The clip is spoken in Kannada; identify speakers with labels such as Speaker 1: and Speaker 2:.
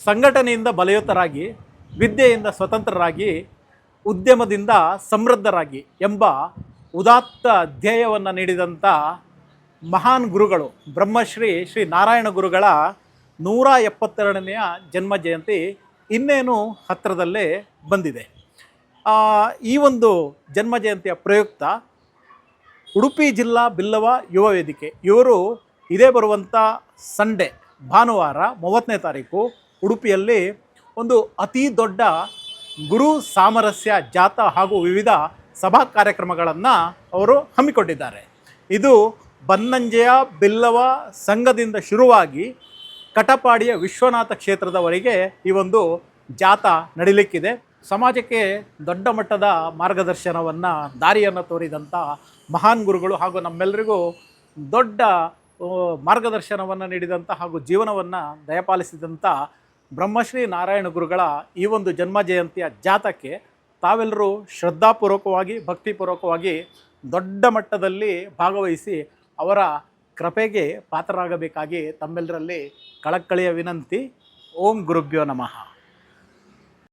Speaker 1: ಸಂಘಟನೆಯಿಂದ ಬಲಯುತರಾಗಿ, ವಿದ್ಯೆಯಿಂದ ಸ್ವತಂತ್ರರಾಗಿ, ಉದ್ಯಮದಿಂದ ಸಮೃದ್ಧರಾಗಿ ಎಂಬ ಉದಾತ್ತ ಧ್ಯೇಯವನ್ನು ನೀಡಿದಂಥ ಮಹಾನ್ ಗುರುಗಳು ಬ್ರಹ್ಮಶ್ರೀ ಶ್ರೀ ನಾರಾಯಣ ಗುರುಗಳ 172ನೆಯ ಜನ್ಮ ಜಯಂತಿ ಇನ್ನೇನು ಹತ್ತಿರದಲ್ಲೇ ಬಂದಿದೆ. ಈ ಒಂದು ಜನ್ಮ ಜಯಂತಿಯ ಪ್ರಯುಕ್ತ ಉಡುಪಿ ಜಿಲ್ಲಾ ಬಿಲ್ಲವ ಯುವ ವೇದಿಕೆ ಇವರು ಇದೇ ಬರುವಂಥ ಸಂಡೇ ಭಾನುವಾರ 30ನೇ ತಾರೀಕು ಉಡುಪಿಯಲ್ಲಿ ಒಂದು ಅತಿ ದೊಡ್ಡ ಗುರು ಸಾಮರಸ್ಯ ಜಾಥಾ ಹಾಗೂ ವಿವಿಧ ಸಭಾ ಕಾರ್ಯಕ್ರಮಗಳನ್ನು ಅವರು ಹಮ್ಮಿಕೊಂಡಿದ್ದಾರೆ. ಇದು ಬನ್ನಂಜೆಯ ಬಿಲ್ಲವ ಸಂಘದಿಂದ ಶುರುವಾಗಿ ಕಟಪಾಡಿಯ ವಿಶ್ವನಾಥ ಕ್ಷೇತ್ರದವರೆಗೆ ಈ ಒಂದು ಜಾಥಾ ನಡೀಲಿಕ್ಕಿದೆ. ಸಮಾಜಕ್ಕೆ ದೊಡ್ಡ ಮಟ್ಟದ ಮಾರ್ಗದರ್ಶನವನ್ನು, ದಾರಿಯನ್ನು ತೋರಿದಂಥ ಮಹಾನ್ ಗುರುಗಳು ಹಾಗೂ ನಮ್ಮೆಲ್ಲರಿಗೂ ದೊಡ್ಡ ಮಾರ್ಗದರ್ಶನವನ್ನು ನೀಡಿದಂಥ ಹಾಗೂ ಜೀವನವನ್ನು ದಯಪಾಲಿಸಿದಂಥ ಬ್ರಹ್ಮಶ್ರೀ ನಾರಾಯಣ ಗುರುಗಳ ಈ ಒಂದು ಜನ್ಮ ಜಯಂತಿಯ ಜಾಥಾಕ್ಕೆ ತಾವೆಲ್ಲರೂ ಶ್ರದ್ಧಾಪೂರ್ವಕವಾಗಿ, ಭಕ್ತಿಪೂರ್ವಕವಾಗಿ ದೊಡ್ಡ ಮಟ್ಟದಲ್ಲಿ ಭಾಗವಹಿಸಿ ಅವರ ಕೃಪೆಗೆ ಪಾತ್ರರಾಗಬೇಕಾಗಿ ತಮ್ಮೆಲ್ಲರಲ್ಲಿ ಕಳಕಳಿಯ ವಿನಂತಿ. ಓಂ ಗುರುಭ್ಯೋ ನಮಃ.